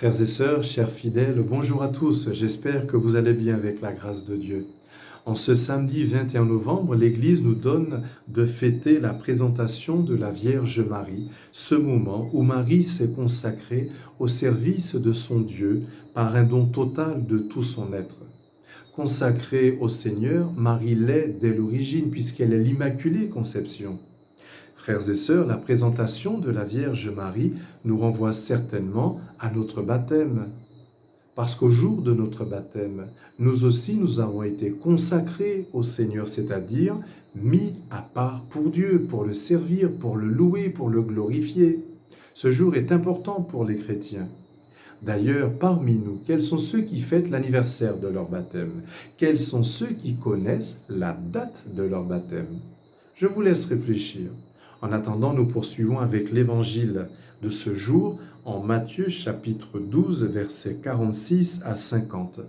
Frères et sœurs, chers fidèles, bonjour à tous, j'espère que vous allez bien avec la grâce de Dieu. En ce samedi 21 novembre, l'Église nous donne de fêter la présentation de la Vierge Marie, ce moment où Marie s'est consacrée au service de son Dieu par un don total de tout son être. Consacrée au Seigneur, Marie l'est dès l'origine puisqu'elle est l'Immaculée Conception. Frères et sœurs, la présentation de la Vierge Marie nous renvoie certainement à notre baptême. Parce qu'au jour de notre baptême, nous aussi nous avons été consacrés au Seigneur, c'est-à-dire mis à part pour Dieu, pour le servir, pour le louer, pour le glorifier. Ce jour est important pour les chrétiens. D'ailleurs, parmi nous, quels sont ceux qui fêtent l'anniversaire de leur baptême? Quels sont ceux qui connaissent la date de leur baptême? Je vous laisse réfléchir. En attendant, nous poursuivons avec l'évangile de ce jour en Matthieu chapitre 12, versets 46 à 50,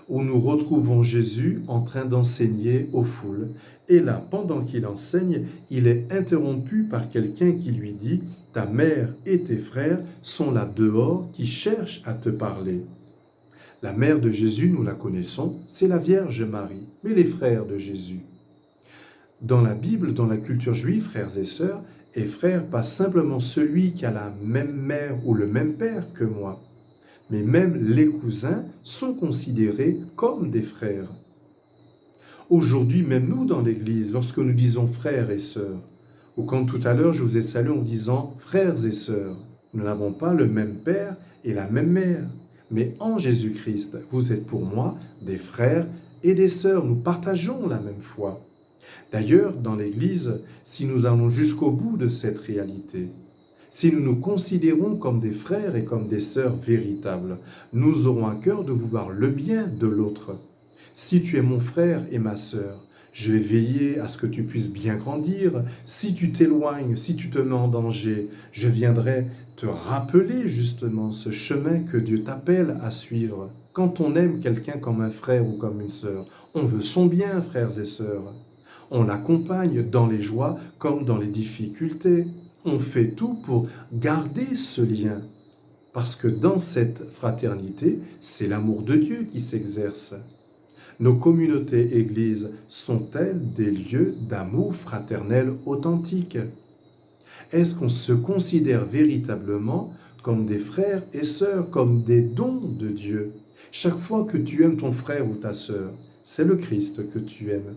où nous retrouvons Jésus en train d'enseigner aux foules. Et là, pendant qu'il enseigne, il est interrompu par quelqu'un qui lui dit « Ta mère et tes frères sont là dehors qui cherchent à te parler. » La mère de Jésus, nous la connaissons, c'est la Vierge Marie, mais les frères de Jésus. Dans la Bible, dans la culture juive, frères et sœurs, et frère, pas simplement celui qui a la même mère ou le même père que moi, mais même les cousins sont considérés comme des frères. Aujourd'hui, même nous dans l'Église, lorsque nous disons frères et sœurs, ou quand tout à l'heure je vous ai salué en disant frères et sœurs, nous n'avons pas le même père et la même mère, mais en Jésus-Christ, vous êtes pour moi des frères et des sœurs, nous partageons la même foi. D'ailleurs, dans l'Église, si nous allons jusqu'au bout de cette réalité, si nous nous considérons comme des frères et comme des sœurs véritables, nous aurons à cœur de vouloir le bien de l'autre. Si tu es mon frère et ma sœur, je vais veiller à ce que tu puisses bien grandir. Si tu t'éloignes, si tu te mets en danger, je viendrai te rappeler justement ce chemin que Dieu t'appelle à suivre. Quand on aime quelqu'un comme un frère ou comme une sœur, on veut son bien, frères et sœurs. On l'accompagne dans les joies comme dans les difficultés. On fait tout pour garder ce lien. Parce que dans cette fraternité, c'est l'amour de Dieu qui s'exerce. Nos communautés églises sont-elles des lieux d'amour fraternel authentique? Est-ce qu'on se considère véritablement comme des frères et sœurs, comme des dons de Dieu? Chaque fois que tu aimes ton frère ou ta sœur, c'est le Christ que tu aimes.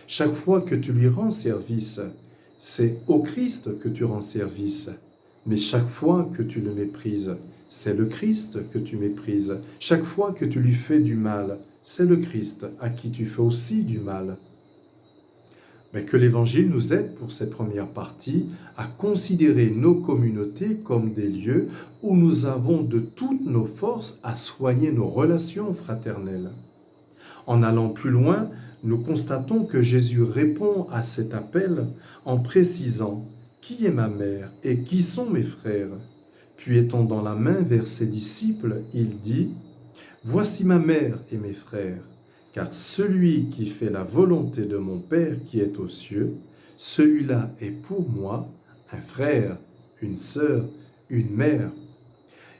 Chaque fois que tu lui rends service, c'est au Christ que tu rends service. Mais chaque fois que tu le méprises, c'est le Christ que tu méprises. Chaque fois que tu lui fais du mal, c'est le Christ à qui tu fais aussi du mal. Mais que l'Évangile nous aide pour cette première partie à considérer nos communautés comme des lieux où nous avons de toutes nos forces à soigner nos relations fraternelles. En allant plus loin, nous constatons que Jésus répond à cet appel en précisant « Qui est ma mère et qui sont mes frères ?» Puis étendant la main vers ses disciples, il dit « Voici ma mère et mes frères, car celui qui fait la volonté de mon Père qui est aux cieux, celui-là est pour moi un frère, une sœur, une mère. »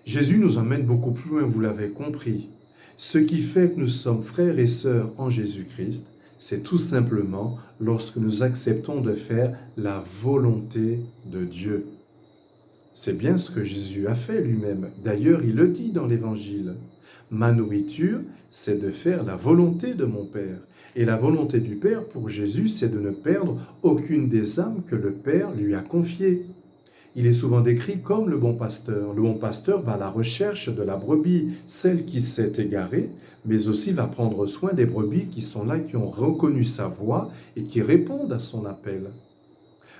Jésus nous emmène beaucoup plus loin, vous l'avez compris. Ce qui fait que nous sommes frères et sœurs en Jésus-Christ, c'est tout simplement lorsque nous acceptons de faire la volonté de Dieu. C'est bien ce que Jésus a fait lui-même. D'ailleurs, il le dit dans l'Évangile. Ma nourriture, c'est de faire la volonté de mon Père. Et la volonté du Père, pour Jésus, c'est de ne perdre aucune des âmes que le Père lui a confiées. Il est souvent décrit comme le bon pasteur. Le bon pasteur va à la recherche de la brebis, celle qui s'est égarée, mais aussi va prendre soin des brebis qui sont là, qui ont reconnu sa voix et qui répondent à son appel.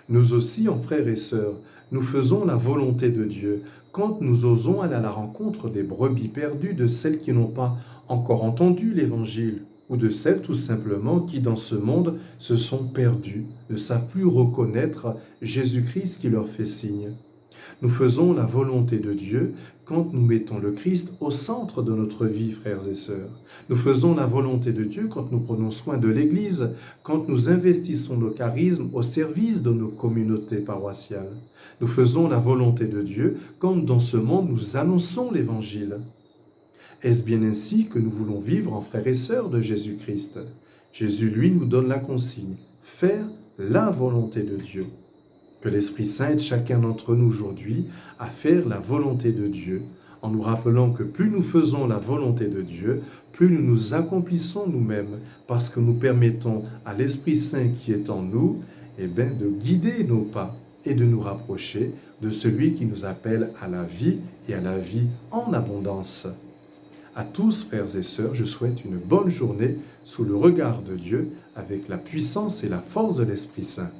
Nous aussi, en frères et sœurs, nous faisons la volonté de Dieu quand nous osons aller à la rencontre des brebis perdues, de celles qui n'ont pas encore entendu l'Évangile, ou de celles tout simplement qui dans ce monde se sont perdues, ne savent plus reconnaître Jésus-Christ qui leur fait signe. Nous faisons la volonté de Dieu quand nous mettons le Christ au centre de notre vie, frères et sœurs. Nous faisons la volonté de Dieu quand nous prenons soin de l'Église, quand nous investissons nos charismes au service de nos communautés paroissiales. Nous faisons la volonté de Dieu quand dans ce monde nous annonçons l'Évangile. Est-ce bien ainsi que nous voulons vivre en frères et sœurs de Jésus-Christ? Jésus, lui, nous donne la consigne, faire la volonté de Dieu. Que l'Esprit Saint aide chacun d'entre nous aujourd'hui à faire la volonté de Dieu, en nous rappelant que plus nous faisons la volonté de Dieu, plus nous nous accomplissons nous-mêmes, parce que nous permettons à l'Esprit Saint qui est en nous, de guider nos pas et de nous rapprocher de celui qui nous appelle à la vie et à la vie en abondance. À tous, frères et sœurs, je souhaite une bonne journée sous le regard de Dieu avec la puissance et la force de l'Esprit Saint.